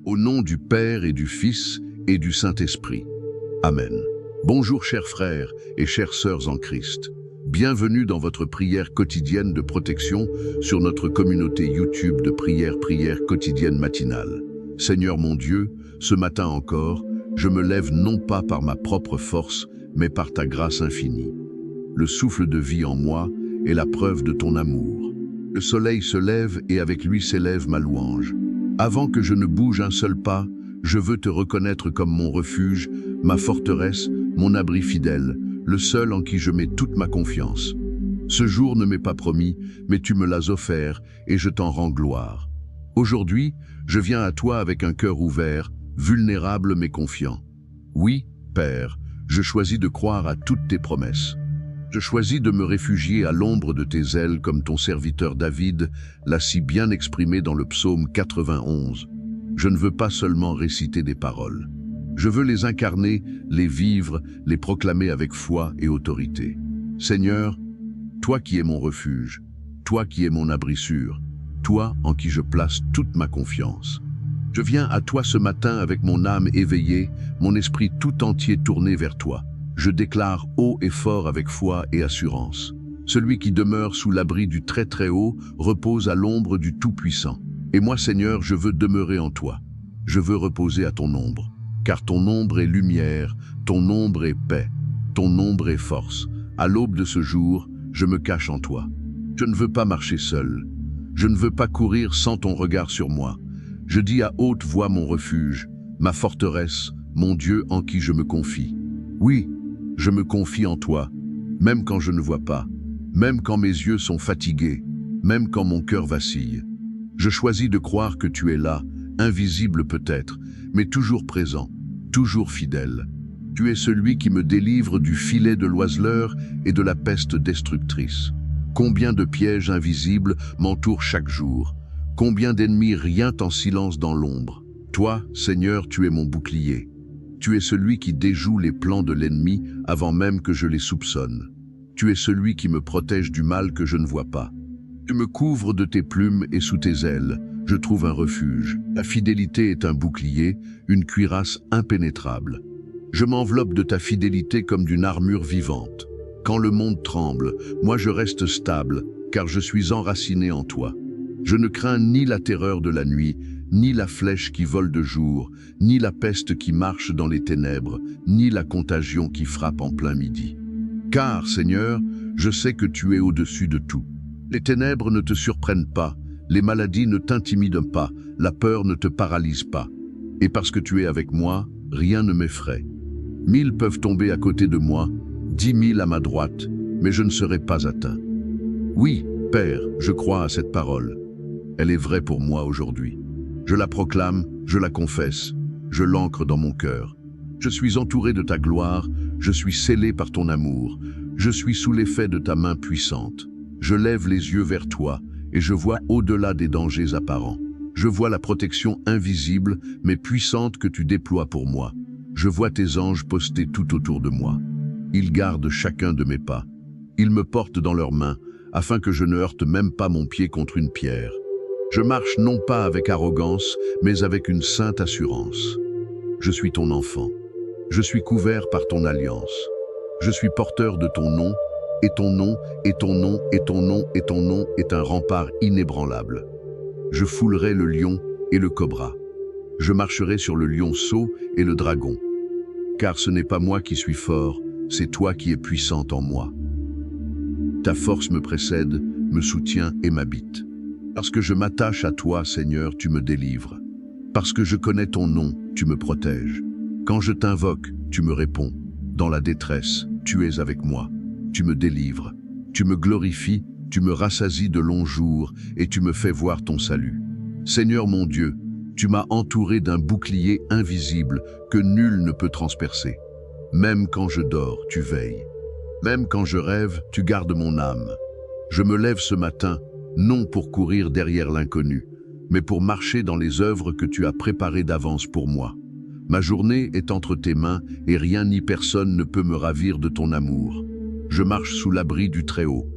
Au nom du Père et du Fils et du Saint-Esprit. Amen. Bonjour chers frères et chères sœurs en Christ. Bienvenue dans votre prière quotidienne de protection sur notre communauté YouTube de prière quotidienne matinale. Seigneur mon Dieu, ce matin encore, je me lève non pas par ma propre force, mais par ta grâce infinie. Le souffle de vie en moi est la preuve de ton amour. Le soleil se lève et avec lui s'élève ma louange. Avant que je ne bouge un seul pas, je veux te reconnaître comme mon refuge, ma forteresse, mon abri fidèle, le seul en qui je mets toute ma confiance. Ce jour ne m'est pas promis, mais tu me l'as offert et je t'en rends gloire. Aujourd'hui, je viens à toi avec un cœur ouvert, vulnérable mais confiant. Oui, Père, je choisis de croire à toutes tes promesses. Je choisis de me réfugier à l'ombre de tes ailes comme ton serviteur David l'a si bien exprimé dans le psaume 91. Je ne veux pas seulement réciter des paroles. Je veux les incarner, les vivre, les proclamer avec foi et autorité. Seigneur, toi qui es mon refuge, toi qui es mon abri sûr, toi en qui je place toute ma confiance. Je viens à toi ce matin avec mon âme éveillée, mon esprit tout entier tourné vers toi. Je déclare haut et fort avec foi et assurance. Celui qui demeure sous l'abri du très très haut repose à l'ombre du Tout-Puissant. Et moi, Seigneur, je veux demeurer en toi. Je veux reposer à ton ombre. Car ton ombre est lumière, ton ombre est paix, ton ombre est force. À l'aube de ce jour, je me cache en toi. Je ne veux pas marcher seul. Je ne veux pas courir sans ton regard sur moi. Je dis à haute voix mon refuge, ma forteresse, mon Dieu en qui je me confie. Oui, je me confie en toi, même quand je ne vois pas, même quand mes yeux sont fatigués, même quand mon cœur vacille. Je choisis de croire que tu es là, invisible peut-être, mais toujours présent, toujours fidèle. Tu es celui qui me délivre du filet de l'oiseleur et de la peste destructrice. Combien de pièges invisibles m'entourent chaque jour, combien d'ennemis rientent en silence dans l'ombre. Toi, Seigneur, tu es mon bouclier. Tu es celui qui déjoue les plans de l'ennemi avant même que je les soupçonne. Tu es celui qui me protège du mal que je ne vois pas. Tu me couvres de tes plumes et sous tes ailes, je trouve un refuge. Ta fidélité est un bouclier, une cuirasse impénétrable. Je m'enveloppe de ta fidélité comme d'une armure vivante. Quand le monde tremble, moi je reste stable, car je suis enraciné en toi. Je ne crains ni la terreur de la nuit, ni la flèche qui vole de jour, ni la peste qui marche dans les ténèbres, ni la contagion qui frappe en plein midi. Car, Seigneur, je sais que tu es au-dessus de tout. Les ténèbres ne te surprennent pas, les maladies ne t'intimident pas, la peur ne te paralyse pas. Et parce que tu es avec moi, rien ne m'effraie. 1000 peuvent tomber à côté de moi, 10 000 à ma droite, mais je ne serai pas atteint. Oui, Père, je crois à cette parole. Elle est vraie pour moi aujourd'hui. Je la proclame, je la confesse, je l'ancre dans mon cœur. Je suis entouré de ta gloire, je suis scellé par ton amour, je suis sous l'effet de ta main puissante. Je lève les yeux vers toi et je vois au-delà des dangers apparents. Je vois la protection invisible mais puissante que tu déploies pour moi. Je vois tes anges postés tout autour de moi. Ils gardent chacun de mes pas. Ils me portent dans leurs mains afin que je ne heurte même pas mon pied contre une pierre. Je marche non pas avec arrogance, mais avec une sainte assurance. Je suis ton enfant. Je suis couvert par ton alliance. Je suis porteur de ton nom, et ton nom, et ton nom, et ton nom, et ton nom est un rempart inébranlable. Je foulerai le lion et le cobra. Je marcherai sur le lionceau et le dragon. Car ce n'est pas moi qui suis fort, c'est toi qui es puissante en moi. Ta force me précède, me soutient et m'habite. Parce que je m'attache à toi, Seigneur, tu me délivres. Parce que je connais ton nom, tu me protèges. Quand je t'invoque, tu me réponds. Dans la détresse, tu es avec moi. Tu me délivres. Tu me glorifies, tu me rassasies de longs jours et tu me fais voir ton salut. Seigneur mon Dieu, tu m'as entouré d'un bouclier invisible que nul ne peut transpercer. Même quand je dors, tu veilles. Même quand je rêve, tu gardes mon âme. Je me lève ce matin, non pour courir derrière l'inconnu, mais pour marcher dans les œuvres que tu as préparées d'avance pour moi. Ma journée est entre tes mains et rien ni personne ne peut me ravir de ton amour. Je marche sous l'abri du Très-Haut.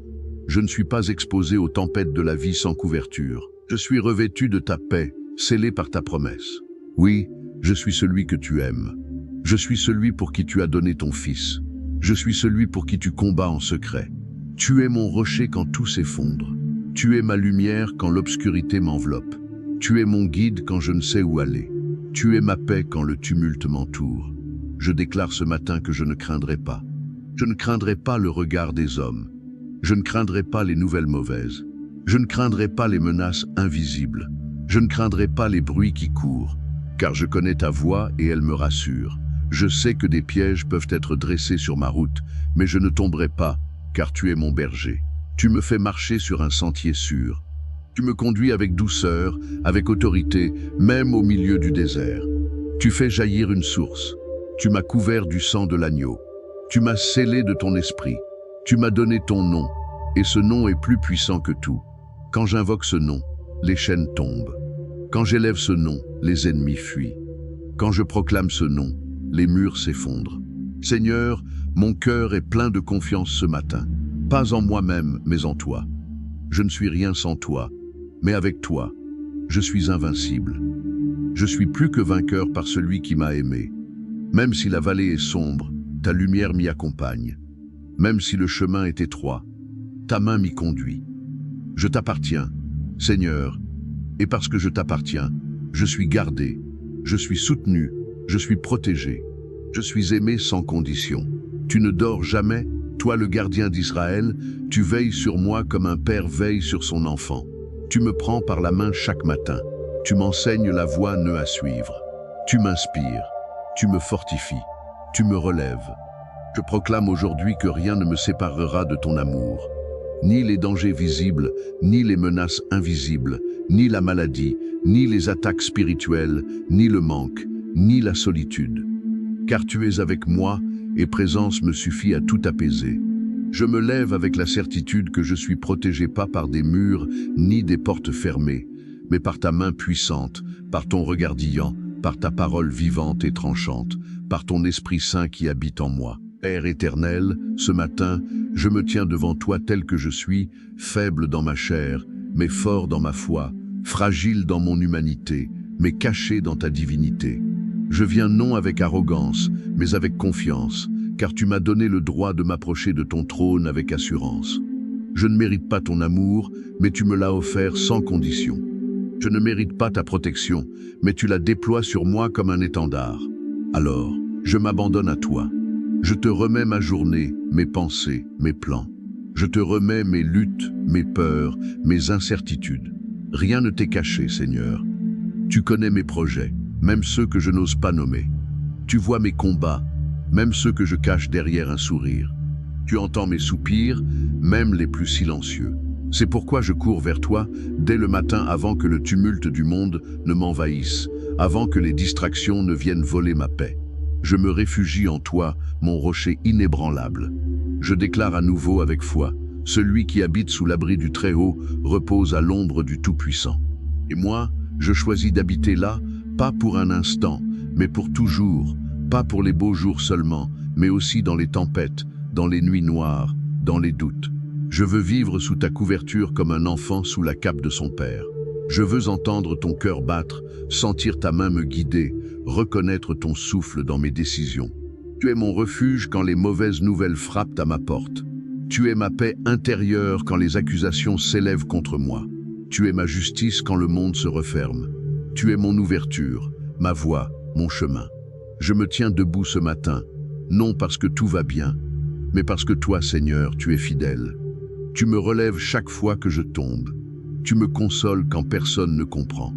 Je ne suis pas exposé aux tempêtes de la vie sans couverture. Je suis revêtu de ta paix, scellé par ta promesse. Oui, je suis celui que tu aimes. Je suis celui pour qui tu as donné ton Fils. Je suis celui pour qui tu combats en secret. Tu es mon rocher quand tout s'effondre. Tu es ma lumière quand l'obscurité m'enveloppe. Tu es mon guide quand je ne sais où aller. Tu es ma paix quand le tumulte m'entoure. Je déclare ce matin que je ne craindrai pas. Je ne craindrai pas le regard des hommes. Je ne craindrai pas les nouvelles mauvaises. Je ne craindrai pas les menaces invisibles. Je ne craindrai pas les bruits qui courent, car je connais ta voix et elle me rassure. Je sais que des pièges peuvent être dressés sur ma route, mais je ne tomberai pas, car tu es mon berger. Tu me fais marcher sur un sentier sûr. Tu me conduis avec douceur, avec autorité, même au milieu du désert. Tu fais jaillir une source. Tu m'as couvert du sang de l'agneau. Tu m'as scellé de ton esprit. Tu m'as donné ton nom, et ce nom est plus puissant que tout. Quand j'invoque ce nom, les chaînes tombent. Quand j'élève ce nom, les ennemis fuient. Quand je proclame ce nom, les murs s'effondrent. Seigneur, mon cœur est plein de confiance ce matin. Pas en moi-même, mais en toi. Je ne suis rien sans toi, mais avec toi, je suis invincible. Je suis plus que vainqueur par celui qui m'a aimé. Même si la vallée est sombre, ta lumière m'y accompagne. Même si le chemin est étroit, ta main m'y conduit. Je t'appartiens, Seigneur, et parce que je t'appartiens, je suis gardé, je suis soutenu, je suis protégé, je suis aimé sans condition. Tu ne dors jamais, toi le gardien d'Israël, tu veilles sur moi comme un père veille sur son enfant. Tu me prends par la main chaque matin, tu m'enseignes la voie nœud à suivre. Tu m'inspires, tu me fortifies, tu me relèves. Je proclame aujourd'hui que rien ne me séparera de ton amour. Ni les dangers visibles, ni les menaces invisibles, ni la maladie, ni les attaques spirituelles, ni le manque, ni la solitude. Car tu es avec moi, et présence me suffit à tout apaiser. Je me lève avec la certitude que je suis protégé pas par des murs, ni des portes fermées, mais par ta main puissante, par ton regard disant, par ta parole vivante et tranchante, par ton Esprit Saint qui habite en moi. Père éternel, ce matin, je me tiens devant toi tel que je suis, faible dans ma chair, mais fort dans ma foi, fragile dans mon humanité, mais caché dans ta divinité. Je viens non avec arrogance, mais avec confiance, car tu m'as donné le droit de m'approcher de ton trône avec assurance. Je ne mérite pas ton amour, mais tu me l'as offert sans condition. Je ne mérite pas ta protection, mais tu la déploies sur moi comme un étendard. Alors, je m'abandonne à toi. Je te remets ma journée, mes pensées, mes plans. Je te remets mes luttes, mes peurs, mes incertitudes. Rien ne t'est caché, Seigneur. Tu connais mes projets, même ceux que je n'ose pas nommer. Tu vois mes combats, même ceux que je cache derrière un sourire. Tu entends mes soupirs, même les plus silencieux. C'est pourquoi je cours vers toi dès le matin avant que le tumulte du monde ne m'envahisse, avant que les distractions ne viennent voler ma paix. Je me réfugie en toi, mon rocher inébranlable. Je déclare à nouveau avec foi, celui qui habite sous l'abri du Très-Haut repose à l'ombre du Tout-Puissant. Et moi, je choisis d'habiter là, pas pour un instant, mais pour toujours, pas pour les beaux jours seulement, mais aussi dans les tempêtes, dans les nuits noires, dans les doutes. Je veux vivre sous ta couverture comme un enfant sous la cape de son père. Je veux entendre ton cœur battre, sentir ta main me guider, reconnaître ton souffle dans mes décisions. Tu es mon refuge quand les mauvaises nouvelles frappent à ma porte. Tu es ma paix intérieure quand les accusations s'élèvent contre moi. Tu es ma justice quand le monde se referme. Tu es mon ouverture, ma voie, mon chemin. Je me tiens debout ce matin, non parce que tout va bien, mais parce que toi, Seigneur, tu es fidèle. Tu me relèves chaque fois que je tombe. Tu me consoles quand personne ne comprend.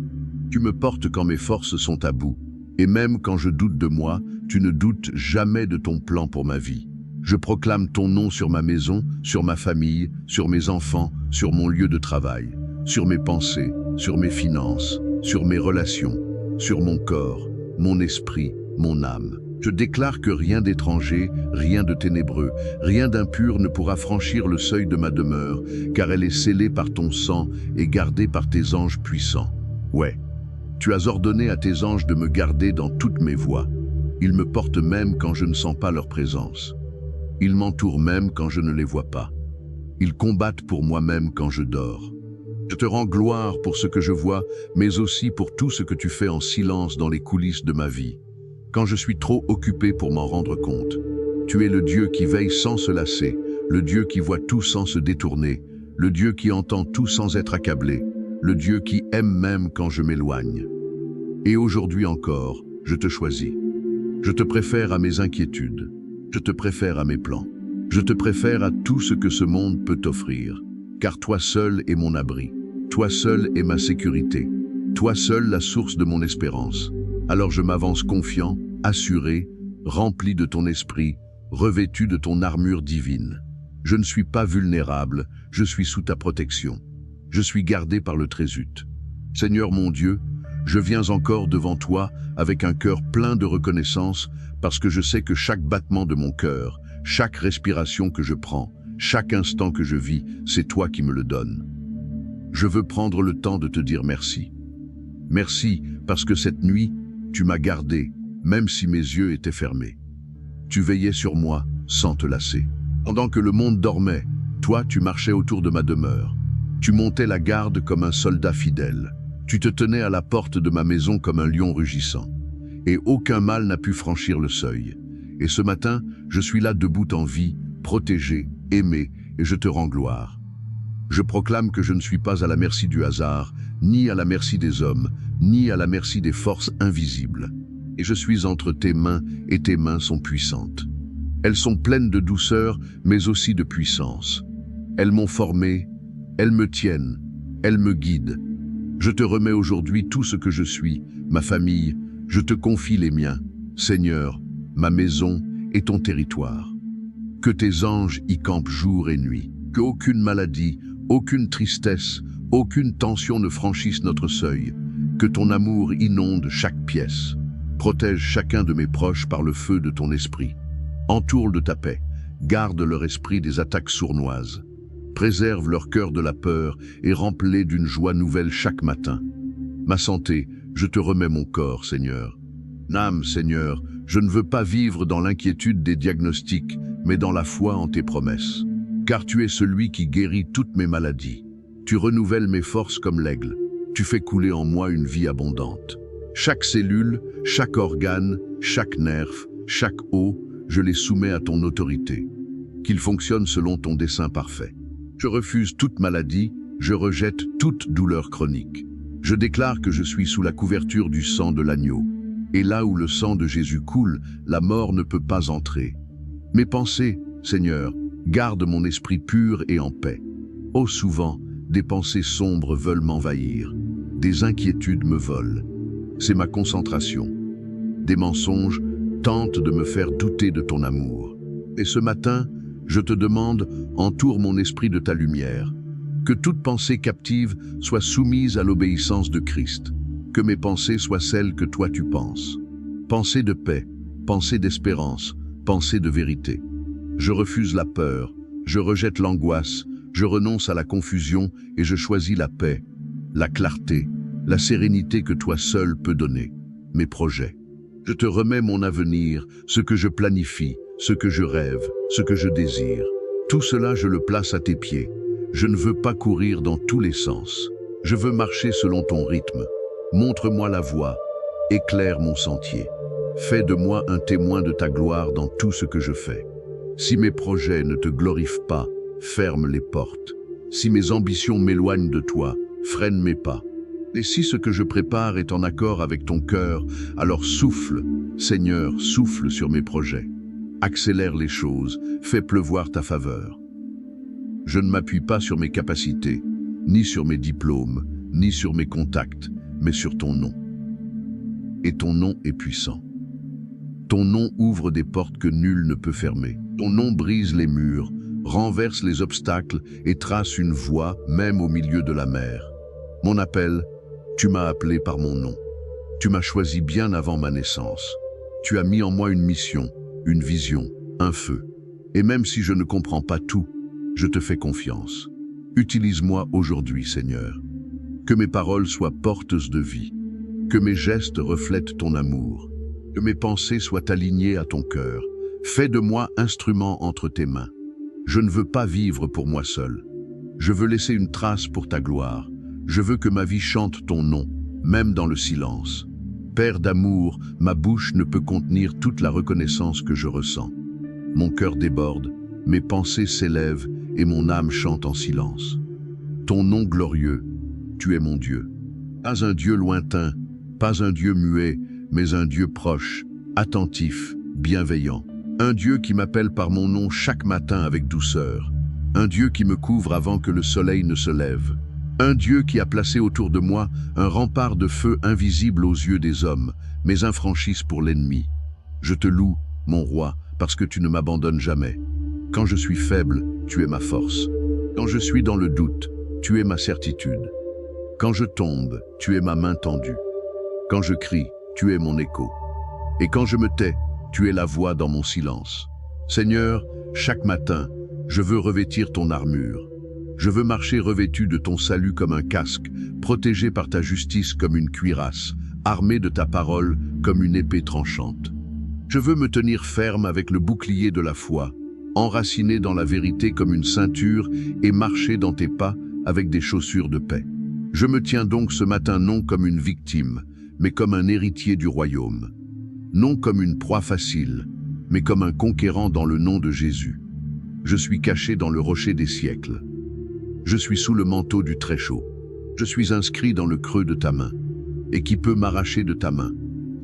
Tu me portes quand mes forces sont à bout. Et même quand je doute de moi, tu ne doutes jamais de ton plan pour ma vie. Je proclame ton nom sur ma maison, sur ma famille, sur mes enfants, sur mon lieu de travail, sur mes pensées, sur mes finances, sur mes relations, sur mon corps, mon esprit, mon âme. Je déclare que rien d'étranger, rien de ténébreux, rien d'impur ne pourra franchir le seuil de ma demeure, car elle est scellée par ton sang et gardée par tes anges puissants. Ouais, tu as ordonné à tes anges de me garder dans toutes mes voies. Ils me portent même quand je ne sens pas leur présence. Ils m'entourent même quand je ne les vois pas. Ils combattent pour moi même quand je dors. Je te rends gloire pour ce que je vois, mais aussi pour tout ce que tu fais en silence dans les coulisses de ma vie. Quand je suis trop occupé pour m'en rendre compte, tu es le Dieu qui veille sans se lasser, le Dieu qui voit tout sans se détourner, le Dieu qui entend tout sans être accablé, le Dieu qui aime même quand je m'éloigne. Et aujourd'hui encore, je te choisis. Je te préfère à mes inquiétudes, je te préfère à mes plans, je te préfère à tout ce que ce monde peut t'offrir, car toi seul est mon abri. Toi seul est ma sécurité, toi seul la source de mon espérance. Alors je m'avance confiant, assuré, rempli de ton esprit, revêtu de ton armure divine. Je ne suis pas vulnérable, je suis sous ta protection. Je suis gardé par le Trésut. Seigneur mon Dieu, je viens encore devant toi avec un cœur plein de reconnaissance parce que je sais que chaque battement de mon cœur, chaque respiration que je prends, chaque instant que je vis, c'est toi qui me le donnes. Je veux prendre le temps de te dire merci. Merci parce que cette nuit, tu m'as gardé, même si mes yeux étaient fermés. Tu veillais sur moi sans te lasser. Pendant que le monde dormait, toi, tu marchais autour de ma demeure. Tu montais la garde comme un soldat fidèle. Tu te tenais à la porte de ma maison comme un lion rugissant. Et aucun mal n'a pu franchir le seuil. Et ce matin, je suis là debout en vie, protégé, aimé, et je te rends gloire. Je proclame que je ne suis pas à la merci du hasard, ni à la merci des hommes, ni à la merci des forces invisibles. Et je suis entre tes mains, et tes mains sont puissantes. Elles sont pleines de douceur, mais aussi de puissance. Elles m'ont formé, elles me tiennent, elles me guident. Je te remets aujourd'hui tout ce que je suis, ma famille, je te confie les miens, Seigneur, ma maison et ton territoire. Que tes anges y campent jour et nuit, qu'aucune maladie, aucune tristesse, aucune tension ne franchisse notre seuil, que ton amour inonde chaque pièce. Protège chacun de mes proches par le feu de ton esprit. Entoure de ta paix, garde leur esprit des attaques sournoises. Préserve leur cœur de la peur et remplis-les d'une joie nouvelle chaque matin. Ma santé, je te remets mon corps, Seigneur. Âme, Seigneur, je ne veux pas vivre dans l'inquiétude des diagnostics, mais dans la foi en tes promesses. Car tu es celui qui guérit toutes mes maladies. Tu renouvelles mes forces comme l'aigle. Tu fais couler en moi une vie abondante. Chaque cellule, chaque organe, chaque nerf, chaque os, je les soumets à ton autorité. Qu'ils fonctionnent selon ton dessein parfait. Je refuse toute maladie, je rejette toute douleur chronique. Je déclare que je suis sous la couverture du sang de l'agneau. Et là où le sang de Jésus coule, la mort ne peut pas entrer. Mes pensées, Seigneur, garde mon esprit pur et en paix. Oh, souvent, des pensées sombres veulent m'envahir. Des inquiétudes me volent. C'est ma concentration. Des mensonges tentent de me faire douter de ton amour. Et ce matin, je te demande, entoure mon esprit de ta lumière. Que toute pensée captive soit soumise à l'obéissance de Christ. Que mes pensées soient celles que toi tu penses. Pensée de paix, pensée d'espérance, pensée de vérité. Je refuse la peur, je rejette l'angoisse, je renonce à la confusion et je choisis la paix, la clarté, la sérénité que toi seul peux donner, mes projets. Je te remets mon avenir, ce que je planifie, ce que je rêve, ce que je désire. Tout cela, je le place à tes pieds. Je ne veux pas courir dans tous les sens. Je veux marcher selon ton rythme. Montre-moi la voie, éclaire mon sentier. Fais de moi un témoin de ta gloire dans tout ce que je fais. Si mes projets ne te glorifient pas, ferme les portes. Si mes ambitions m'éloignent de toi, freine mes pas. Et si ce que je prépare est en accord avec ton cœur, alors souffle, Seigneur, souffle sur mes projets. Accélère les choses, fais pleuvoir ta faveur. Je ne m'appuie pas sur mes capacités, ni sur mes diplômes, ni sur mes contacts, mais sur ton nom. Et ton nom est puissant. Ton nom ouvre des portes que nul ne peut fermer. Ton nom brise les murs, renverse les obstacles et trace une voie même au milieu de la mer. Mon appel, tu m'as appelé par mon nom. Tu m'as choisi bien avant ma naissance. Tu as mis en moi une mission, une vision, un feu. Et même si je ne comprends pas tout, je te fais confiance. Utilise-moi aujourd'hui, Seigneur. Que mes paroles soient porteuses de vie. Que mes gestes reflètent ton amour. Que mes pensées soient alignées à ton cœur. Fais de moi instrument entre tes mains. Je ne veux pas vivre pour moi seul. Je veux laisser une trace pour ta gloire. Je veux que ma vie chante ton nom, même dans le silence. Père d'amour, ma bouche ne peut contenir toute la reconnaissance que je ressens. Mon cœur déborde, mes pensées s'élèvent et mon âme chante en silence. Ton nom glorieux, tu es mon Dieu. Pas un Dieu lointain, pas un Dieu muet, mais un Dieu proche, attentif, bienveillant. Un Dieu qui m'appelle par mon nom chaque matin avec douceur. Un Dieu qui me couvre avant que le soleil ne se lève. Un Dieu qui a placé autour de moi un rempart de feu invisible aux yeux des hommes, mais infranchisse pour l'ennemi. Je te loue, mon roi, parce que tu ne m'abandonnes jamais. Quand je suis faible, tu es ma force. Quand je suis dans le doute, tu es ma certitude. Quand je tombe, tu es ma main tendue. Quand je crie, tu es mon écho. Et quand je me tais, tu es la voix dans mon silence. Seigneur, chaque matin, je veux revêtir ton armure. Je veux marcher revêtu de ton salut comme un casque, protégé par ta justice comme une cuirasse, armé de ta parole comme une épée tranchante. Je veux me tenir ferme avec le bouclier de la foi, enraciné dans la vérité comme une ceinture et marcher dans tes pas avec des chaussures de paix. Je me tiens donc ce matin non comme une victime, mais comme un héritier du royaume. Non comme une proie facile, mais comme un conquérant dans le nom de Jésus. Je suis caché dans le rocher des siècles. Je suis sous le manteau du Très-Chaud. Je suis inscrit dans le creux de ta main. Et qui peut m'arracher de ta main?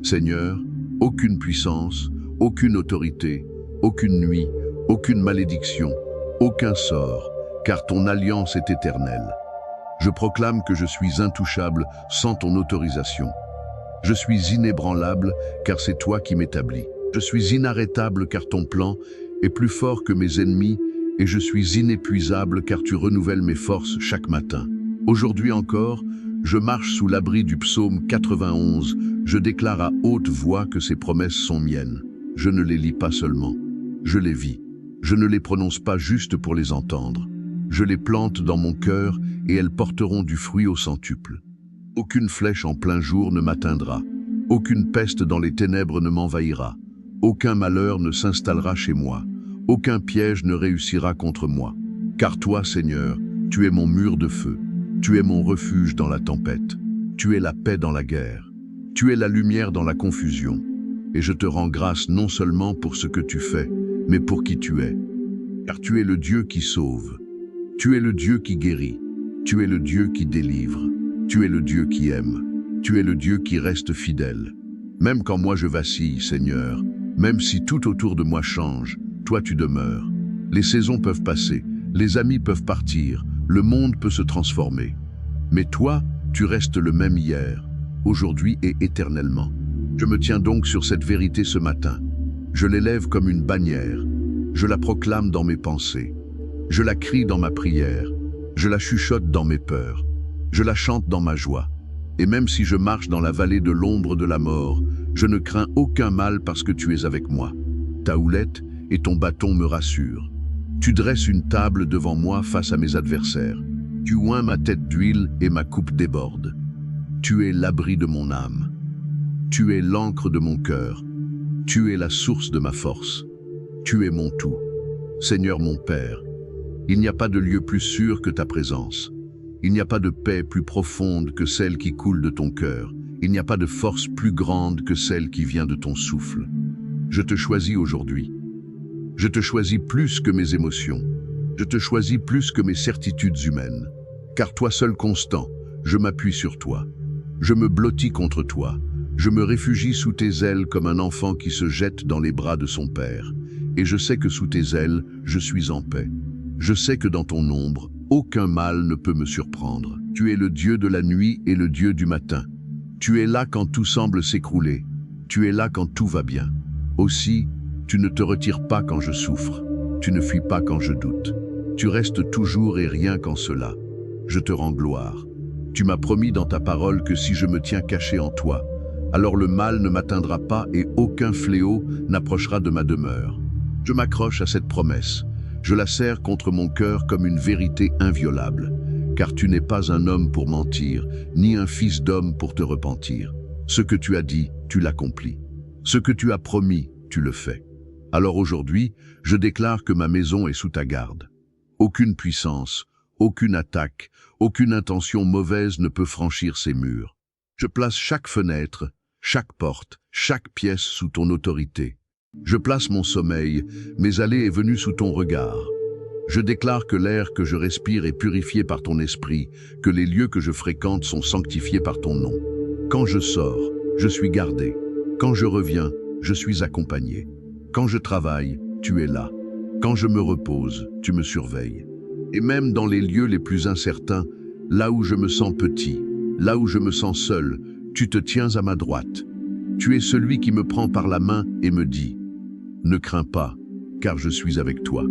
Seigneur, aucune puissance, aucune autorité, aucune nuit, aucune malédiction, aucun sort, car ton alliance est éternelle. Je proclame que je suis intouchable sans ton autorisation. Je suis inébranlable, car c'est toi qui m'établis. Je suis inarrêtable, car ton plan est plus fort que mes ennemis, et je suis inépuisable, car tu renouvelles mes forces chaque matin. Aujourd'hui encore, je marche sous l'abri du psaume 91. Je déclare à haute voix que ces promesses sont miennes. Je ne les lis pas seulement, je les vis. Je ne les prononce pas juste pour les entendre. Je les plante dans mon cœur, et elles porteront du fruit au centuple. Aucune flèche en plein jour ne m'atteindra. Aucune peste dans les ténèbres ne m'envahira. Aucun malheur ne s'installera chez moi. Aucun piège ne réussira contre moi. Car toi, Seigneur, tu es mon mur de feu. Tu es mon refuge dans la tempête. Tu es la paix dans la guerre. Tu es la lumière dans la confusion. Et je te rends grâce non seulement pour ce que tu fais, mais pour qui tu es. Car tu es le Dieu qui sauve. Tu es le Dieu qui guérit. Tu es le Dieu qui délivre. Tu es le Dieu qui aime. Tu es le Dieu qui reste fidèle. Même quand moi je vacille, Seigneur, même si tout autour de moi change, toi tu demeures. Les saisons peuvent passer, les amis peuvent partir, le monde peut se transformer. Mais toi, tu restes le même hier, aujourd'hui et éternellement. Je me tiens donc sur cette vérité ce matin. Je l'élève comme une bannière. Je la proclame dans mes pensées. Je la crie dans ma prière. Je la chuchote dans mes peurs. Je la chante dans ma joie. Et même si je marche dans la vallée de l'ombre de la mort, je ne crains aucun mal parce que tu es avec moi. Ta houlette et ton bâton me rassurent. Tu dresses une table devant moi face à mes adversaires. Tu oins ma tête d'huile et ma coupe déborde. Tu es l'abri de mon âme. Tu es l'encre de mon cœur. Tu es la source de ma force. Tu es mon tout. Seigneur mon Père, il n'y a pas de lieu plus sûr que ta présence. Il n'y a pas de paix plus profonde que celle qui coule de ton cœur. Il n'y a pas de force plus grande que celle qui vient de ton souffle. Je te choisis aujourd'hui. Je te choisis plus que mes émotions. Je te choisis plus que mes certitudes humaines. Car toi seul constant, je m'appuie sur toi. Je me blottis contre toi. Je me réfugie sous tes ailes comme un enfant qui se jette dans les bras de son père. Et je sais que sous tes ailes, je suis en paix. Je sais que dans ton ombre, aucun mal ne peut me surprendre. Tu es le Dieu de la nuit et le Dieu du matin. Tu es là quand tout semble s'écrouler. Tu es là quand tout va bien. Aussi, tu ne te retires pas quand je souffre. Tu ne fuis pas quand je doute. Tu restes toujours et rien qu'en cela. Je te rends gloire. Tu m'as promis dans ta parole que si je me tiens caché en toi, alors le mal ne m'atteindra pas et aucun fléau n'approchera de ma demeure. Je m'accroche à cette promesse. Je la serre contre mon cœur comme une vérité inviolable. Car tu n'es pas un homme pour mentir, ni un fils d'homme pour te repentir. Ce que tu as dit, tu l'accomplis. Ce que tu as promis, tu le fais. Alors aujourd'hui, je déclare que ma maison est sous ta garde. Aucune puissance, Aucune attaque, aucune intention mauvaise ne peut franchir ces murs. Je place chaque fenêtre, chaque porte, chaque pièce sous ton autorité. Je place mon sommeil, mes allées et venues sous ton regard. Je déclare que l'air que je respire est purifié par ton esprit, que les lieux que je fréquente sont sanctifiés par ton nom. Quand je sors, je suis gardé. Quand je reviens, je suis accompagné. Quand je travaille, tu es là. Quand je me repose, tu me surveilles. Et même dans les lieux les plus incertains, là où je me sens petit, là où je me sens seul, tu te tiens à ma droite. Tu es celui qui me prend par la main et me dit « Ne crains pas, car je suis avec toi ».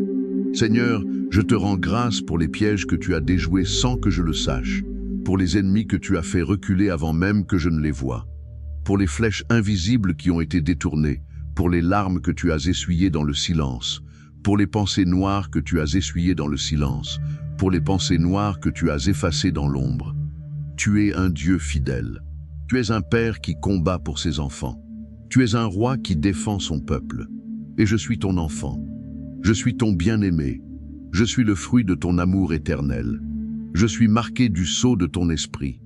Seigneur, je te rends grâce pour les pièges que tu as déjoués sans que je le sache, pour les ennemis que tu as fait reculer avant même que je ne les voie, pour les flèches invisibles qui ont été détournées, pour les larmes que tu as essuyées dans le silence, pour les pensées noires que tu as essuyées dans le silence, pour les pensées noires que tu as effacées dans l'ombre. Tu es un Dieu fidèle. Tu es un Père qui combat pour ses enfants. Tu es un roi qui défend son peuple. Et je suis ton enfant. Je suis ton bien-aimé. Je suis le fruit de ton amour éternel. Je suis marqué du sceau de ton esprit.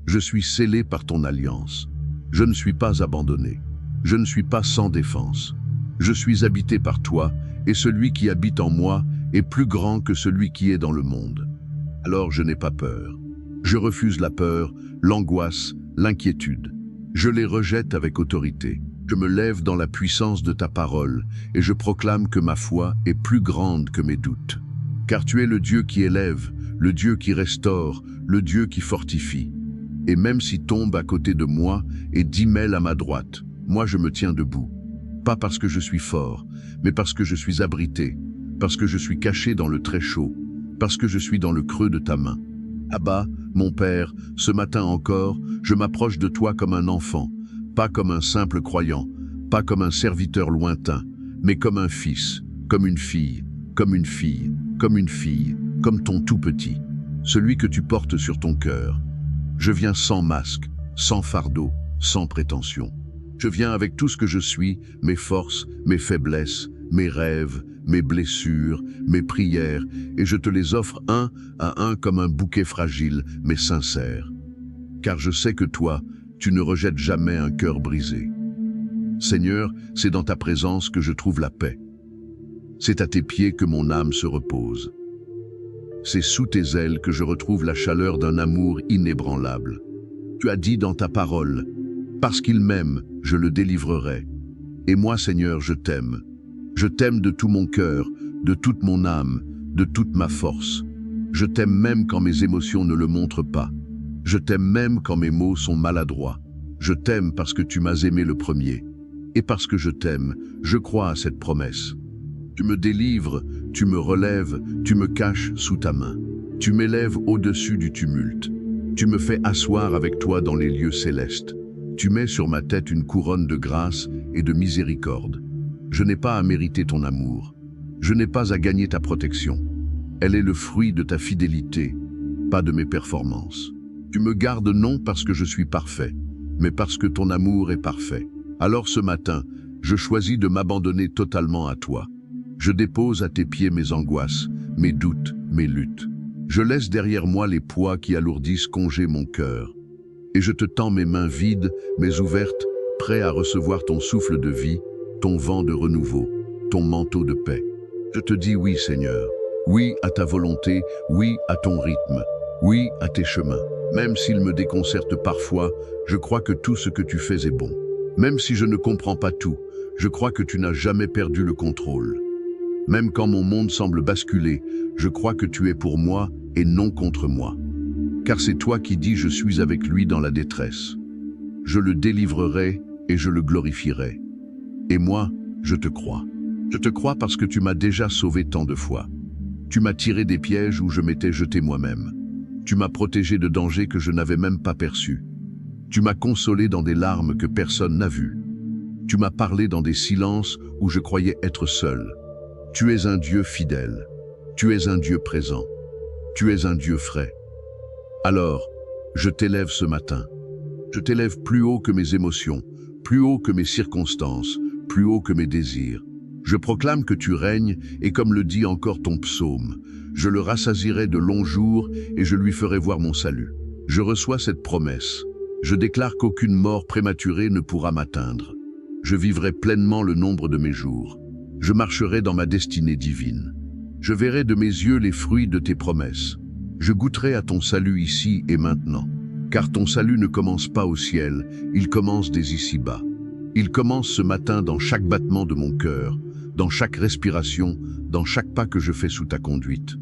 Je suis scellé par ton alliance. Je ne suis pas abandonné. Je ne suis pas sans défense. Je suis habité par toi, et celui qui habite en moi est plus grand que celui qui est dans le monde. Alors je n'ai pas peur. Je refuse la peur, l'angoisse, l'inquiétude. Je les rejette avec autorité. Je me lève dans la puissance de ta parole, et je proclame que ma foi est plus grande que mes doutes. Car tu es le Dieu qui élève, le Dieu qui restaure, le Dieu qui fortifie. Et même si tombe à côté de moi et 10 000 à ma droite, moi je me tiens debout. Pas parce que je suis fort, mais parce que je suis abrité, parce que je suis caché dans le très chaud, parce que je suis dans le creux de ta main. Abba, mon Père, ce matin encore, je m'approche de toi comme un enfant, pas comme un simple croyant, pas comme un serviteur lointain, mais comme un fils, comme une fille, comme une fille, comme une fille, comme ton tout petit, celui que tu portes sur ton cœur. Je viens sans masque, sans fardeau, sans prétention. Je viens avec tout ce que je suis, mes forces, mes faiblesses, mes rêves, mes blessures, mes prières, et je te les offre un à un comme un bouquet fragile, mais sincère. Car je sais que toi, tu ne rejettes jamais un cœur brisé. Seigneur, c'est dans ta présence que je trouve la paix. C'est à tes pieds que mon âme se repose. C'est sous tes ailes que je retrouve la chaleur d'un amour inébranlable. Tu as dit dans ta parole, « Parce qu'il m'aime, je le délivrerai. » Et moi, Seigneur, je t'aime. Je t'aime de tout mon cœur, de toute mon âme, de toute ma force. Je t'aime même quand mes émotions ne le montrent pas. Je t'aime même quand mes mots sont maladroits. Je t'aime parce que tu m'as aimé le premier. Et parce que je t'aime, je crois à cette promesse. Tu me délivres, tu me relèves, tu me caches sous ta main. Tu m'élèves au-dessus du tumulte. Tu me fais asseoir avec toi dans les lieux célestes. Tu mets sur ma tête une couronne de grâce et de miséricorde. Je n'ai pas à mériter ton amour. Je n'ai pas à gagner ta protection. Elle est le fruit de ta fidélité, pas de mes performances. Tu me gardes non parce que je suis parfait, mais parce que ton amour est parfait. Alors ce matin, je choisis de m'abandonner totalement à toi. Je dépose à tes pieds mes angoisses, mes doutes, mes luttes. Je laisse derrière moi les poids qui alourdissent congé mon cœur. Et je te tends mes mains vides, mais ouvertes, prêt à recevoir ton souffle de vie, ton vent de renouveau, ton manteau de paix. Je te dis oui, Seigneur. Oui à ta volonté, oui à ton rythme, oui à tes chemins. Même s'ils me déconcertent parfois, je crois que tout ce que tu fais est bon. Même si je ne comprends pas tout, je crois que tu n'as jamais perdu le contrôle. Même quand mon monde semble basculer, je crois que tu es pour moi et non contre moi. Car c'est toi qui dis je suis avec lui dans la détresse. Je le délivrerai et je le glorifierai. Et moi, je te crois. Je te crois parce que tu m'as déjà sauvé tant de fois. Tu m'as tiré des pièges où je m'étais jeté moi-même. Tu m'as protégé de dangers que je n'avais même pas perçus. Tu m'as consolé dans des larmes que personne n'a vues. Tu m'as parlé dans des silences où je croyais être seul. Tu es un Dieu fidèle. Tu es un Dieu présent. Tu es un Dieu frais. Alors, je t'élève ce matin. Je t'élève plus haut que mes émotions, plus haut que mes circonstances, plus haut que mes désirs. Je proclame que tu règnes et comme le dit encore ton psaume, Je le rassasierai de longs jours et je lui ferai voir mon salut. Je reçois cette promesse. Je déclare qu'aucune mort prématurée ne pourra m'atteindre. Je vivrai pleinement le nombre de mes jours. Je marcherai dans ma destinée divine. Je verrai de mes yeux les fruits de tes promesses. Je goûterai à ton salut ici et maintenant. Car ton salut ne commence pas au ciel, il commence dès ici-bas. Il commence ce matin dans chaque battement de mon cœur, dans chaque respiration, dans chaque pas que je fais sous ta conduite.